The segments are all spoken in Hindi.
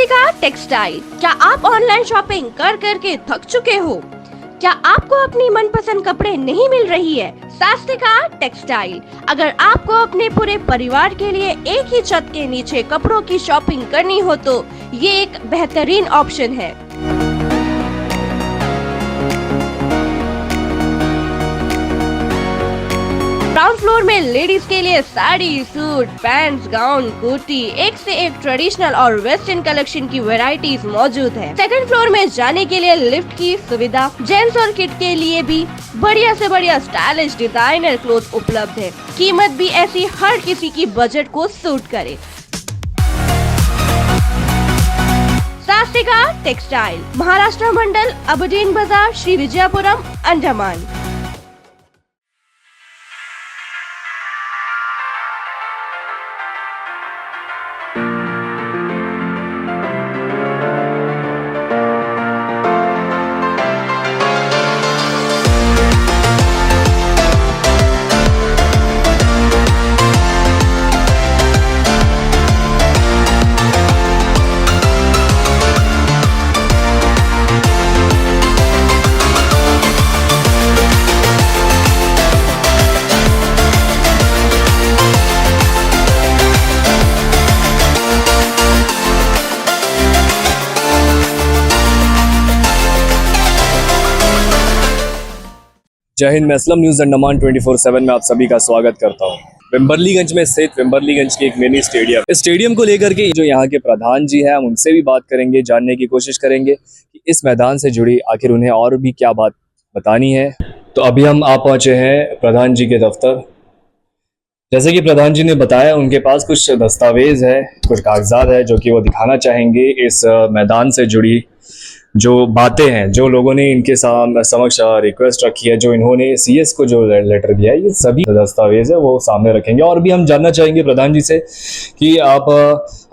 स्वास्तिका टेक्सटाइल। क्या आप ऑनलाइन शॉपिंग कर करके थक चुके हो? क्या आपको अपनी मनपसंद कपड़े नहीं मिल रही है? स्वास्तिका टेक्सटाइल। अगर आपको अपने पूरे परिवार के लिए एक ही छत के नीचे कपड़ों की शॉपिंग करनी हो तो ये एक बेहतरीन ऑप्शन है। ग्राउंड फ्लोर में लेडीज के लिए sari, suit, pants, gown, kurti, एक से एक ट्रेडिशनल और वेस्टर्न कलेक्शन की वैरायटीज मौजूद है। सेकंड फ्लोर में जाने के लिए लिफ्ट की सुविधा। जेंट्स और किड के लिए भी बढ़िया से बढ़िया स्टाइलिश डिजाइनर क्लोथ उपलब्ध है। कीमत भी ऐसी हर किसी की बजट को सूट करे। स्वास्तिका टेक्सटाइल, महाराष्ट्र मंडल, अबडीन बाजार, श्री विजयपुरम, अंडमान। जय हिंद। मैं असलम न्यूज़ अंडमान 24/7 में आप सभी का स्वागत करता हूँ। वेम्बर्लीगंज में स्थित वेम्बर्लीगंज की एक मिनी स्टेडियम, इस स्टेडियम को लेकर के जो यहाँ के प्रधान जी हैं हम उनसे भी बात करेंगे, जानने की कोशिश करेंगे कि इस मैदान से जुड़ी आखिर उन्हें और भी क्या बात बतानी है। तो अभी हम आ पहुँचे हैं प्रधान जी के दफ्तर। जैसे कि प्रधान जी ने बताया उनके पास कुछ दस्तावेज है, कुछ कागजात है जो कि वो दिखाना चाहेंगे। इस मैदान से जुड़ी जो बातें हैं, जो लोगों ने इनके समक्ष रिक्वेस्ट रखी है, जो इन्होंने सीएस को जो लेटर दिया है, ये सभी दस्तावेज है वो सामने रखेंगे। और भी हम जानना चाहेंगे प्रधान जी से कि आप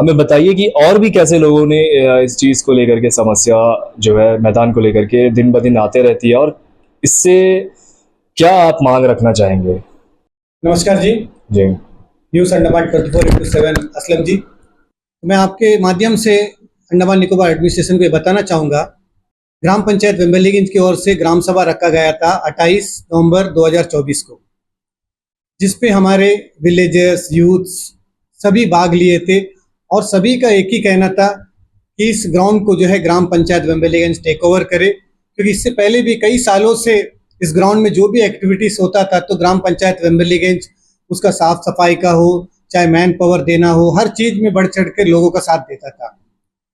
हमें बताइए कि और भी कैसे लोगों ने इस चीज़ को लेकर के समस्या जो है मैदान को लेकर के दिन ब दिन आते रहती है और इससे क्या आप मांग रखना चाहेंगे। नमस्कार जी। न्यूज़ अंडमान 24/7 असलम जी। मैं आपके माध्यम से अंडमान निकोबार एडमिनिस्ट्रेशन को ये बताना चाहूँगा, ग्राम पंचायत वेम्बर्लीगंज की ओर से ग्राम सभा रखा गया था 28 नवंबर 2024 को, जिसपे हमारे विलेजर्स, यूथ्स सभी भाग लिए थे और सभी का एक ही कहना था कि इस ग्राउंड को जो है ग्राम पंचायत वेम्बर्लीगंज टेक ओवर करे, क्योंकि इससे पहले भी कई सालों से इस ग्राउंड में जो भी एक्टिविटीज़ होता था तो ग्राम पंचायत वेम्बर्लीगंज उसका साफ सफाई का हो, चाहे मैन पावर देना हो, हर चीज़ में बढ़ चढ़ के लोगों का साथ देता था।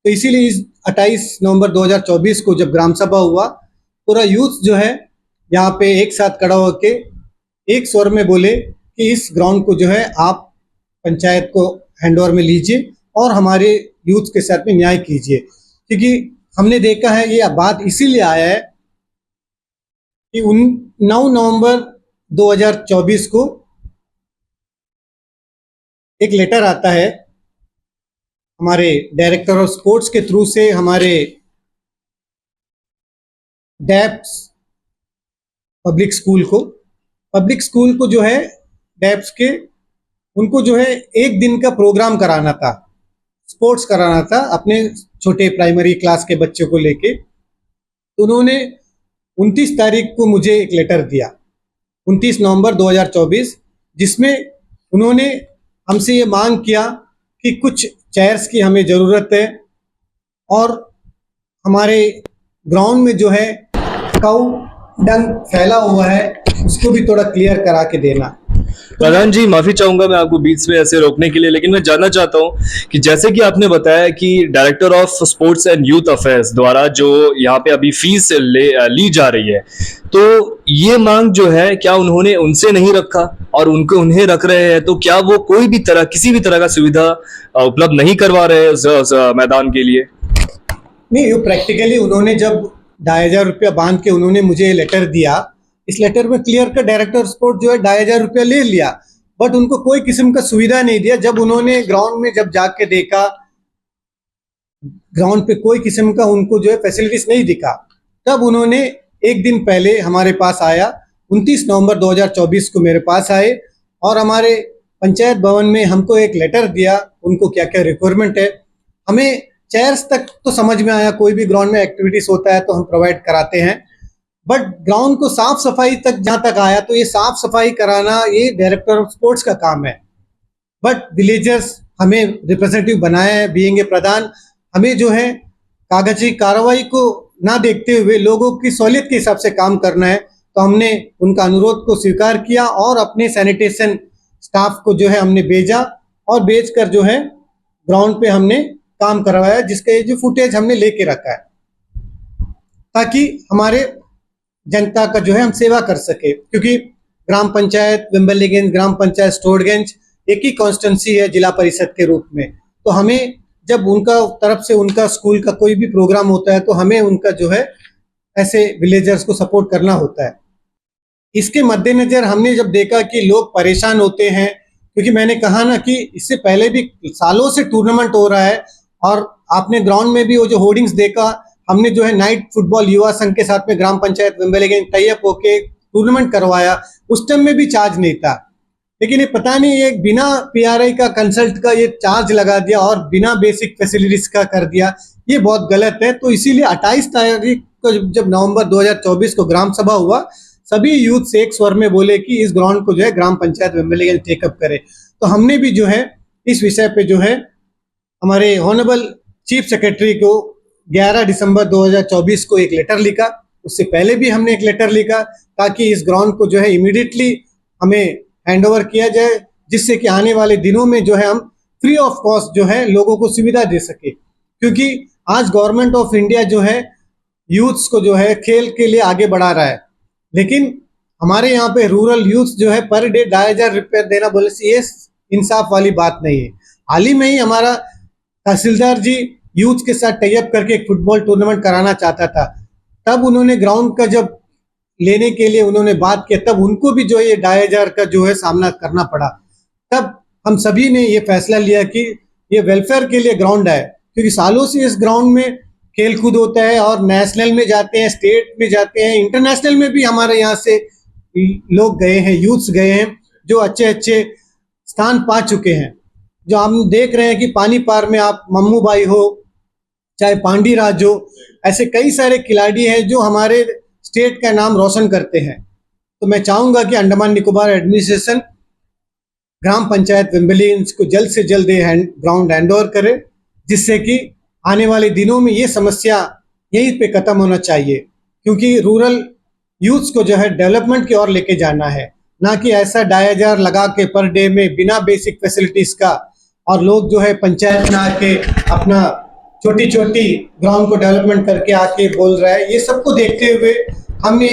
तो इसीलिए इस 28 नवंबर 2024 को जब ग्राम सभा हुआ, पूरा यूथ जो है यहाँ पे एक साथ खड़ा होके एक स्वर में बोले कि इस ग्राउंड को जो है आप पंचायत को हैंडओवर में लीजिए और हमारे यूथ के साथ में न्याय कीजिए। क्योंकि हमने देखा है, ये बात इसीलिए आया है कि 9 नवंबर 2024 को एक लेटर आता है हमारे डायरेक्टर ऑफ स्पोर्ट्स के थ्रू से हमारे डैप्स पब्लिक स्कूल को जो है डैप्स के उनको जो है एक दिन का प्रोग्राम कराना था, स्पोर्ट्स कराना था अपने छोटे प्राइमरी क्लास के बच्चों को लेके। तो उन्होंने 29 तारीख को मुझे एक लेटर दिया, 29 नवंबर 2024, जिसमें उन्होंने हमसे ये मांग किया कि कुछ चेयर्स की हमें ज़रूरत है और हमारे ग्राउंड में जो है काऊ डंग फैला हुआ है उसको भी थोड़ा क्लियर करा के देना। प्रधान जी माफी चाहूंगा मैं आपको बीच में ऐसे रोकने के लिए, लेकिन मैं जानना चाहता हूं कि जैसे कि आपने बताया कि director of sports and youth affairs द्वारा जो यहाँ पे अभी फीस ली जा रही है, तो ये मांग जो है क्या उन्होंने उनसे नहीं रखा और उन्हें रख रहे हैं, तो क्या वो कोई भी तरह किसी भी तरह का सुविधा उपलब्ध नहीं करवा रहे हैं मैदान के लिए? नहीं, ये प्रैक्टिकली उन्होंने जब 2,500 रुपया बांध के उन्होंने मुझे लेटर दिया, इस लेटर में क्लियर का डायरेक्टर स्पोर्ट जो है 2,500 रुपया ले लिया, बट उनको कोई किस्म का सुविधा नहीं दिया। जब उन्होंने ग्राउंड में जब जाके देखा, ग्राउंड पे कोई किस्म का उनको जो है फैसिलिटीज नहीं दिखा, तब उन्होंने एक दिन पहले हमारे पास आया, 29 नवंबर 2024 को मेरे पास आए और हमारे पंचायत भवन में हमको एक लेटर दिया, उनको क्या क्या रिक्वायरमेंट है, हमें चेयर्स तक तो समझ में आया, कोई भी ग्राउंड में एक्टिविटीज होता है तो हम प्रोवाइड कराते हैं, बट ग्राउंड को साफ सफाई तक जहां तक आया तो ये साफ सफाई कराना ये डायरेक्टर ऑफ स्पोर्ट्स का काम है। बट विलेजर्स हमें रिप्रेजेंटेटिव बनाया है, बीइंग ए प्रधान, हमें जो है कागजी कार्रवाई को ना देखते हुए लोगों की सहूलियत के हिसाब से काम करना है। तो हमने उनका अनुरोध को स्वीकार किया और अपने सैनिटेशन स्टाफ को जो है हमने भेजा और भेजकर जो है ग्राउंड पे हमने काम करवाया, जिसके जो फुटेज हमने लेके रखा है ताकि हमारे जनता का जो है हम सेवा कर सके। क्योंकि ग्राम पंचायत वेम्बर्लीगंज, ग्राम पंचायत स्टोरगंज एक ही कॉन्स्टिट्यूंसी है जिला परिषद के रूप में, तो हमें जब उनका तरफ से उनका स्कूल का कोई भी प्रोग्राम होता है तो हमें उनका जो है ऐसे विलेजर्स को सपोर्ट करना होता है। इसके मद्देनजर हमने जब देखा कि लोग परेशान होते हैं, क्योंकि मैंने कहा ना कि इससे पहले भी सालों से टूर्नामेंट हो रहा है और आपने ग्राउंड में भी वो जो होर्डिंग्स देखा, हमने जो है नाइट फुटबॉल युवा संघ के साथ में ग्राम पंचायत वेम्बर्लीगंज टाई अप होके टूर्नामेंट करवाया, उस टाइम में भी चार्ज नहीं था। लेकिन ये पता नहीं ये बिना पीआरआई का कंसल्ट का ये चार्ज लगा दिया और बिना बेसिक फैसिलिटीज का कर दिया, ये बहुत गलत है। तो इसीलिए 28 तारीख को जब नवंबर 2024 को ग्राम सभा हुआ, सभी यूथ से एक स्वर में बोले कि इस ग्राउंड को जो है ग्राम पंचायत वेम्बर्लीगंज टेकअप करे। तो हमने भी जो है इस विषय पे जो है हमारे ऑनरेबल चीफ सेक्रेटरी को 11 दिसंबर 2024 को एक लेटर लिखा। उससे पहले भी हमने एक लेटर लिखा ताकि इस ग्राउंड को जो है इमीडिएटली हमें हैंड ओवर किया जाए, जिससे कि आने वाले दिनों में जो है हम फ्री ऑफ कॉस्ट जो है लोगों को सुविधा दे सके। क्योंकि आज गवर्नमेंट ऑफ इंडिया जो है यूथ्स को जो है खेल के लिए आगे बढ़ा रहा है, लेकिन हमारे यहाँ पे रूरल यूथ जो है पर डे 2,500 रुपये देना बोले से ये इंसाफ वाली बात नहीं है। हाल ही में ही हमारा तहसीलदार जी यूथ के साथ टाई अप करके एक फुटबॉल टूर्नामेंट कराना चाहता था, तब उन्होंने ग्राउंड का जब लेने के लिए उन्होंने बात किया, तब उनको भी जो है ये 2,500 का जो है सामना करना पड़ा। तब हम सभी ने ये फैसला लिया कि ये वेलफेयर के लिए ग्राउंड है, क्योंकि सालों से इस ग्राउंड में खेल कूद होता है और नेशनल में जाते हैं, स्टेट में जाते हैं, इंटरनेशनल में भी हमारे यहाँ से लोग गए हैं, यूथ्स गए हैं जो अच्छे अच्छे स्थान पा चुके हैं। जो हम देख रहे हैं कि पानी पार में आप मम्मू भाई हो, चाहे पांडी राज हो, ऐसे कई सारे खिलाड़ी हैं जो हमारे स्टेट का नाम रोशन करते हैं। तो मैं चाहूंगा कि अंडमान निकोबार एडमिनिस्ट्रेशन ग्राम पंचायत वेम्बर्लीगंज को जल्द से जल्द ग्राउंड हैंड ओवर करे, जिससे कि आने वाले दिनों में ये समस्या यहीं पे खत्म होना चाहिए। क्योंकि रूरल यूथ्स को जो है डेवलपमेंट की ओर लेके जाना है, ना कि ऐसा 2,500 लगा के पर डे में बिना बेसिक फैसिलिटीज का, और लोग जो है पंचायत में आके अपना छोटी छोटी ग्राउंड को डेवलपमेंट करके आके बोल रहा है। ये सबको देखते हुए हमने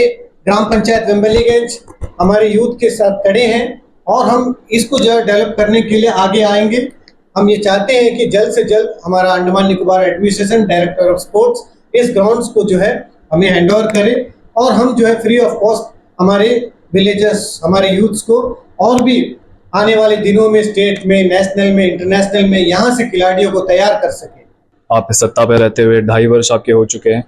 ग्राम पंचायत वेम्बर्लीगंज हमारे यूथ के साथ खड़े हैं और हम इसको जो है डेवलप करने के लिए आगे आएंगे। हम ये चाहते हैं कि जल्द से जल्द हमारा Andaman Nicobar administration director of sports इस ग्राउंड्स को जो है हमें हैंड ओवर करे और हम जो है फ्री ऑफ कॉस्ट हमारे विलेजर्स, हमारे यूथ्स को और भी आने वाले दिनों में स्टेट में, नेशनल में, इंटरनेशनल में यहाँ से खिलाड़ियों को तैयार कर सके। आप सत्ता पे रहते हुए 2.5 वर्ष आपके हो चुके हैं,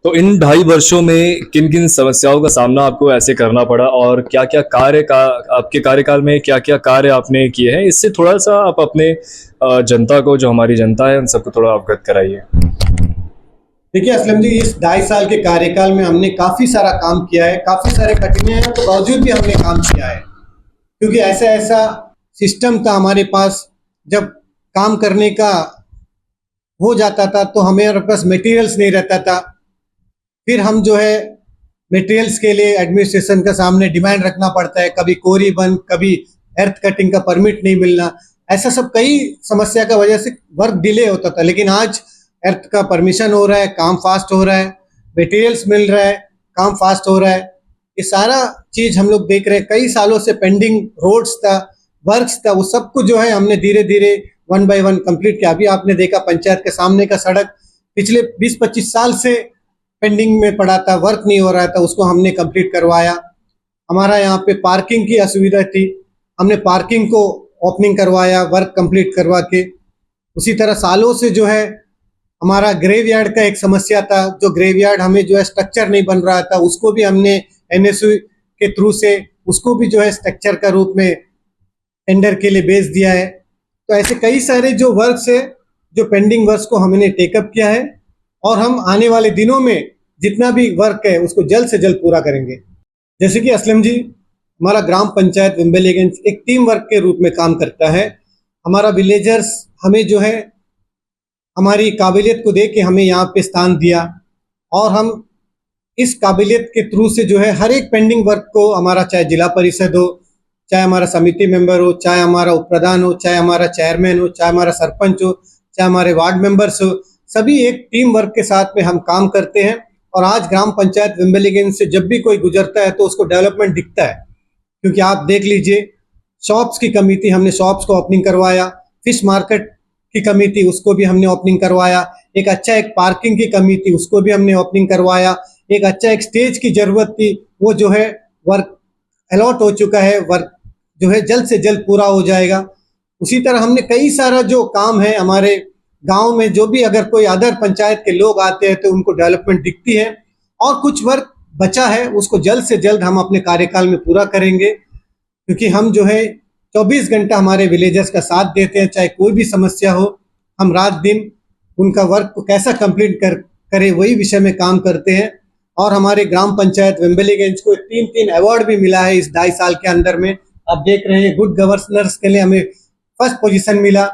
तो इन 2.5 वर्षों में किन किन समस्याओं का सामना आपको ऐसे करना पड़ा और क्या क्या कार्य का आपके कार्यकाल में क्या क्या कार्य आपने किए हैं, इससे थोड़ा सा आप अपने जनता को, जो हमारी जनता है, उन सबको थोड़ा अवगत कराइए। देखिए असलम जी, इस 2.5 साल के कार्यकाल में हमने काफ़ी सारा काम किया है, काफ़ी सारे कठिनाइयों के बावजूद भी हमने काम किया है। क्योंकि ऐसा ऐसा सिस्टम था हमारे पास, जब काम करने का हो जाता था तो हमारे पास मटेरियल्स नहीं रहता था, फिर हम जो है मटेरियल्स के लिए एडमिनिस्ट्रेशन के सामने डिमांड रखना पड़ता है, कभी कोरी बंद, कभी एर्थ कटिंग का परमिट नहीं मिलना, ऐसा सब कई समस्या का वजह से वर्क डिले होता था। लेकिन आज एर्थ का परमिशन हो रहा है, काम फास्ट हो रहा है, मटेरियल्स मिल रहा है, काम फास्ट हो रहा है, ये सारा चीज हम लोग देख रहे हैं। कई सालों से पेंडिंग रोड्स था, वर्क्स था, वो सबको जो है हमने धीरे धीरे 1 by 1 कंप्लीट किया। अभी आपने देखा पंचायत के सामने का सड़क पिछले 20-25 साल से पेंडिंग में पड़ा था, वर्क नहीं हो रहा था, उसको हमने कंप्लीट करवाया। हमारा यहाँ पे पार्किंग की असुविधा थी, हमने पार्किंग को ओपनिंग करवाया, वर्क कंप्लीट करवा के। उसी तरह सालों से जो है हमारा ग्रेवयार्ड का एक समस्या था, जो ग्रेवयार्ड हमें जो है स्ट्रक्चर नहीं बन रहा था, उसको भी हमने NSU के थ्रू से उसको भी जो है स्ट्रक्चर का रूप में टेंडर के लिए भेज दिया है। तो ऐसे कई सारे जो वर्क्स है जो पेंडिंग वर्क को हमने टेकअप किया है और हम आने वाले दिनों में जितना भी वर्क है उसको जल्द से जल्द पूरा करेंगे। जैसे कि असलम जी, हमारा ग्राम पंचायत वेम्बलीगंज एक टीम वर्क के रूप में काम करता है। हमारा विलेजर्स हमें जो है हमारी काबिलियत को देख के हमें यहाँ पे स्थान दिया और हम इस काबिलियत के थ्रू से जो है हर एक पेंडिंग वर्क को, हमारा चाहे जिला परिषद हो, चाहे हमारा समिति मेंबर हो, चाहे हमारा उप प्रधान हो, चाहे हमारा चेयरमैन हो, चाहे हमारा सरपंच हो, चाहे हमारे वार्ड मेंबर्स हो, सभी एक टीम वर्क के साथ में हम काम करते हैं। और आज ग्राम पंचायत वेम्बलीगंज से जब भी कोई गुजरता है तो उसको डेवलपमेंट दिखता है, क्योंकि आप देख लीजिए शॉप्स की कमी थी, हमने शॉप्स को ओपनिंग करवाया। फिश मार्केट की कमी थी, उसको भी हमने ओपनिंग करवाया। एक पार्किंग की कमी थी, उसको भी हमने ओपनिंग करवाया। एक स्टेज की जरूरत थी, वो जो है वर्क अलॉट हो चुका है, वर्क जो है जल्द से जल्द पूरा हो जाएगा। उसी तरह हमने कई सारा जो काम है हमारे गांव में, जो भी अगर कोई अदर पंचायत के लोग आते हैं तो उनको डेवलपमेंट दिखती है। और कुछ वर्क बचा है उसको जल्द से जल्द हम अपने कार्यकाल में पूरा करेंगे, क्योंकि हम जो है 24 घंटा हमारे विलेजर्स का साथ देते हैं। चाहे कोई भी समस्या हो, हम रात दिन उनका वर्क को कैसा कंप्लीट करे वही विषय में काम करते हैं। और हमारे ग्राम पंचायत वेम्बलीगंज को 3 अवार्ड भी मिला है इस 2.5 साल के अंदर में। आप देख रहे हैं गुड गवर्नेंस के लिए हमें फर्स्ट पोजीशन मिला,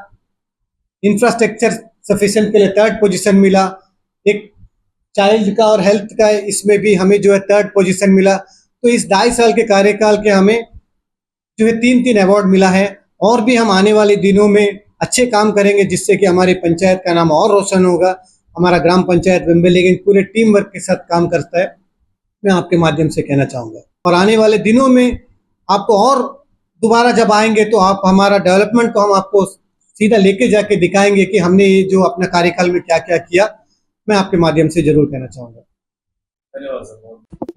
इंफ्रास्ट्रक्चर सफिशिएंट के लिए 3rd पोजीशन मिला, एक चाइल्ड का और हेल्थ का इसमें भी हमें जो है 3rd पोजीशन मिला। तो इस 2.5 साल के कार्यकाल के हमें जो है 3 अवार्ड मिला है। और भी हम आने वाले दिनों में अच्छे काम करेंगे जिससे कि हमारी पंचायत का नाम और रोशन होगा। हमारा ग्राम पंचायत वेम्बलीगंज पूरे टीम वर्क के साथ काम करता है, मैं आपके माध्यम से कहना चाहूँगा। और आने वाले दिनों में आपको और दोबारा जब आएंगे तो आप हमारा डेवलपमेंट को हम आपको सीधा लेके जाके दिखाएंगे कि हमने ये जो अपना कार्यकाल में क्या क्या किया, मैं आपके माध्यम से जरूर कहना चाहूँगा। धन्यवाद सर।